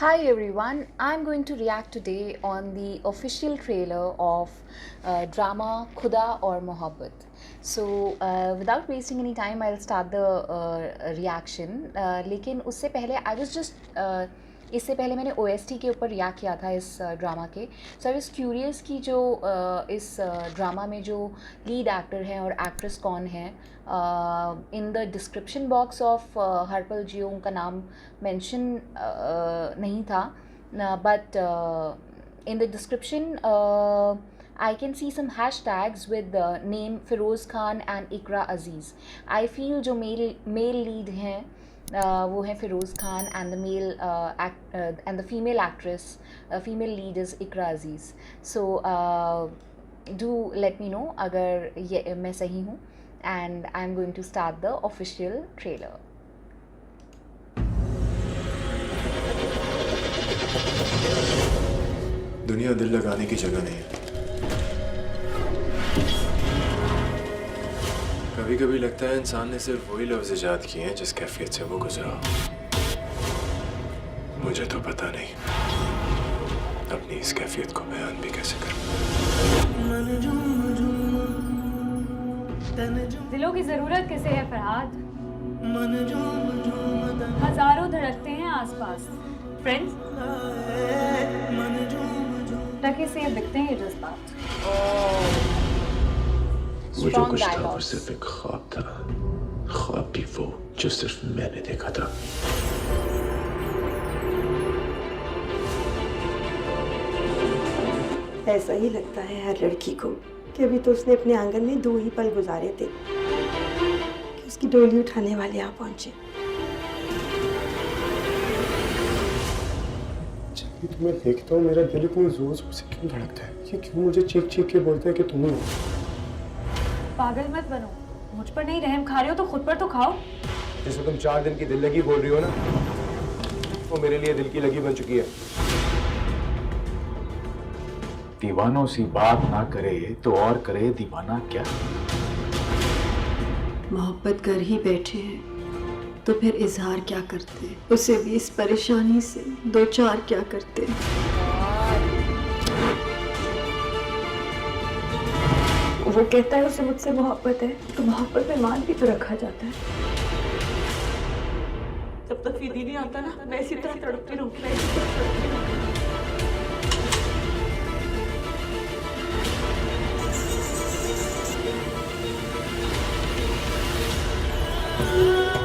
Hi everyone, I'm going to react today on the official trailer of drama Khuda aur Mohabbat. So without wasting any time, I'll start the reaction. लेकिन उससे पहले इससे पहले मैंने OST के ऊपर react किया था इस ड्रामा के. सो आई वाज क्यूरियस कि जो इस ड्रामा में जो लीड एक्टर हैं और एक्ट्रेस कौन है. In the description box of हर्पल जियो उनका नाम मेंशन नहीं था, but in the description I can see some hashtags with the name Feroz Khan and Ikra Aziz. I feel जो male lead हैं वो है Firoz Khan and the and the female actress, female lead is Ikra Aziz. So do let me know अगर ये मैं सही हूँ, and I'm going to start the official trailer. दुनिया दिल लगाने की जगह नहीं है. कभी कभी लगता है इंसान ने सिर्फ वही लफ्ज़ इजाद किए हैं जिस कैफियत से वो गुजरा. मुझे तो पता नहीं अपनी इस कैफियत को बयान भी कैसे करूं. दिलों की जरूरत किसे है फरहाद? हजारों धड़कते हैं आसपास. फ्रेंड्स, टके से दिखते हैं ये जज्बात. वो जो Strong कुछ था वो dialogues. सिर्फ एक ख्वाब था. ख्वाब भी वो जो सिर्फ मैंने देखा था. ऐसा ही लगता है हर लड़की को कि अभी तो उसने अपने आंगन में 2 ही पल गुजारे थे कि उसकी डोली उठाने वाले आ पहुंचे. जब भी तुम्हें देखता हूँ मेरा दिल इतना जोर जोर से क्यों धड़कता है? ये क्यों मुझे चीख चीख के बोलता है कि तुम हो? पागल मत बनो. मुझ पर नहीं रहम खा रहे हो तो खुद पर तो खाओ. जिसमें तुम 4 दिन की दिल लगी बोल रही हो ना, वो मेरे लिए दिल की लगी बन चुकी है. दीवानों सी बात ना करे तो और करे दीवाना क्या? मोहब्बत कर ही बैठे हैं तो फिर इजहार क्या करते? उसे भी इस परेशानी से 2-4 क्या करते? वो कहता है उसे मुझसे मोहब्बत है तो मोहब्बत में मान भी तो रखा जाता है. जब तक फीदी नहीं आता ना, मैं इसी तरह तड़पती रहूंगी.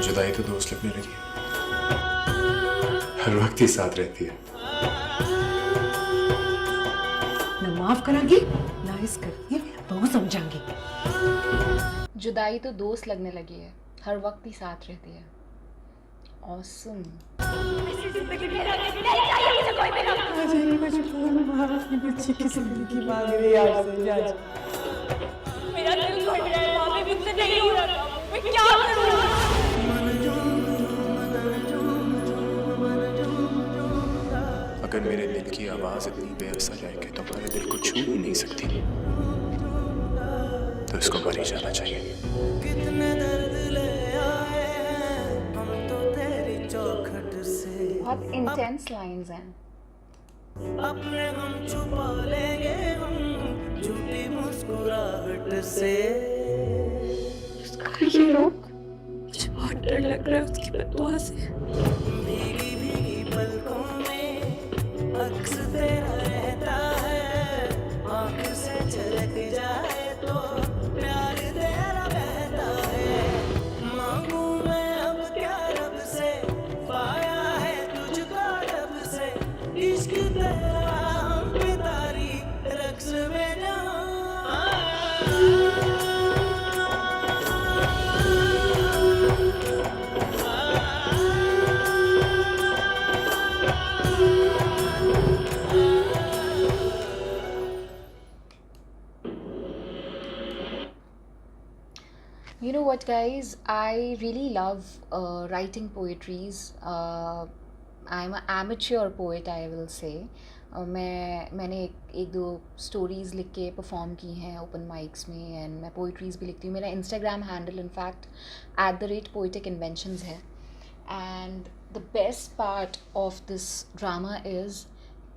जुदाई तो दोस्त लगने लगी है. हर वक्त ही साथ रहती है. न माफ करांगी ना इस करके बहुत समझांगी. जुदाई तो दोस्त लगने लगी है, हर वक्त ही साथ रहती है. ऑसम. मेरा दिल घुट रहा है, वहाँ पे भी मुझसे नहीं हो रहा. मैं क्या करूँ? अगर मेरे दिल की आवाज इतनी बेअसर है कि तुम्हारे दिल को छू ही नहीं सकती, तो इसको मर ही जाना चाहिए. बहुत इंटेंस लाइंस हैं. अपने हम छुपा लेंगे हम झूठी मुस्कुराहट से. ये लोग मुझे बहुत डर लग रहा है उसकी बददुआ से. भीगी भीगी पलकों में अक्स तेरा रहता है. आँख से झलक जाए तो प्यार तेरा बहता है. मांगू मैं अब क्या रब से, पाया है तुझको जब से. इश्क तेरा हम पे तारी रक्स में जाऊं. You know what, guys? I really love writing poetries. I'm an amateur poet, I will say. मैंने एक दो स्टोरीज़ लिख के परफॉर्म की हैं ओपन माइक्स में, एंड मैं पोइट्रीज़ भी लिखती हूँ. मेरा Instagram handle in fact @poetic inventions है. And the best part of this drama is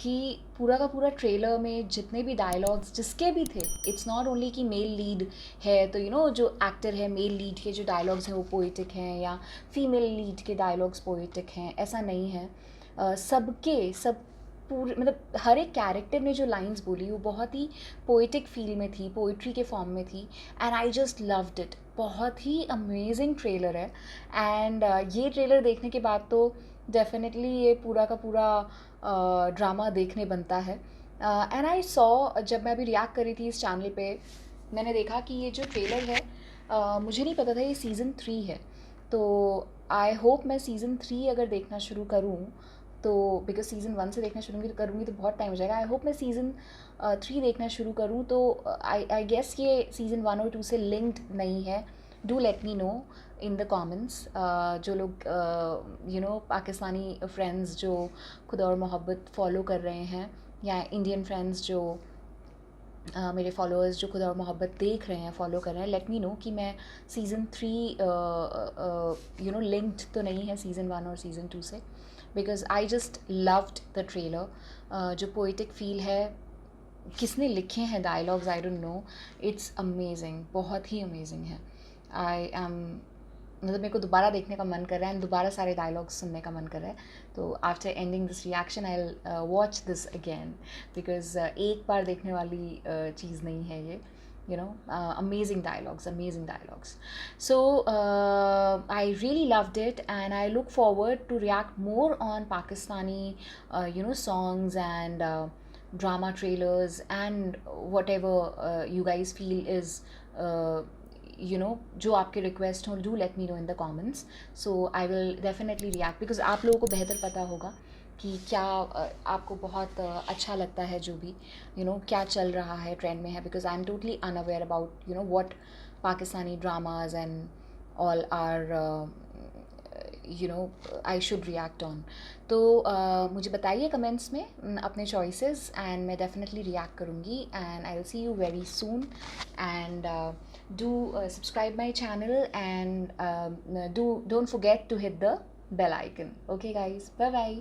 कि पूरा का पूरा ट्रेलर में जितने भी डायलॉग्स जिसके भी थे, इट्स नॉट ओनली कि मेल लीड है तो जो एक्टर है मेल लीड के जो डायलॉग्स हैं वो पोइटिक हैं या फीमेल लीड के डायलॉग्स पोइटिक हैं, ऐसा नहीं है। सब पूरे मतलब हर एक कैरेक्टर ने जो लाइंस बोली वो बहुत ही पोइटिक फील में थी, पोइट्री के फॉर्म में थी, and I just loved it. बहुत ही अमेजिंग ट्रेलर है एंड ये ट्रेलर देखने के बाद तो डेफिनेटली ये पूरा का पूरा ड्रामा देखने बनता है। एंड आई सॉ, जब मैं अभी रिएक्ट कर रही थी इस चैनल पे, मैंने देखा कि ये जो ट्रेलर है मुझे नहीं पता था ये सीज़न 3 है। तो आई होप मैं सीज़न 3 अगर देखना शुरू करूँ तो, बिकॉज सीज़न 1 से देखना शुरू करूँगी तो बहुत टाइम हो जाएगा। आई होप मैं सीज़न 3 देखना शुरू करूँ तो आई गेस ये सीज़न 1 और 2 से लिंक्ड नहीं है। Do let me know in the comments, जो लोग पाकिस्तानी फ्रेंड्स जो खुदा और मोहब्बत फॉलो कर रहे हैं, या इंडियन फ्रेंड्स जो मेरे फॉलोअर्स जो खुदा और मोहब्बत देख रहे हैं, फॉलो कर रहे हैं, लेट मी नो कि मैं सीज़न 3 लिंक्ड तो नहीं है सीज़न 1 और सीज़न 2 से, because I just loved the trailer. जो पोइटिक फील है, किसने लिखे हैं dialogues I don't know, it's amazing, बहुत ही अमेजिंग है। आई एम मतलब मेरे को दोबारा देखने का मन कर रहा है एंड दोबारा सारे डायलॉग्स सुनने का मन कर रहा है। तो after ending this reaction I will watch this again, because एक बार देखने वाली चीज़ नहीं है ये, amazing dialogues. So I really loved it and I look forward to react more on Pakistani songs and drama trailers and whatever you guys feel is जो आपके request हो, do let me know in the comments, so I will definitely react, because आप लोगों को बेहतर पता होगा कि क्या आपको बहुत अच्छा लगता है, जो भी क्या चल रहा है, ट्रेंड में है, because I am totally unaware about what Pakistani dramas and all are I should react on. तो मुझे बताइए कमेंट्स में अपने चॉइसेस एंड मैं डेफिनेटली रिएक्ट करूँगी and I will see you very soon and do subscribe my channel and don't forget to hit the bell icon. Okay guys, bye bye.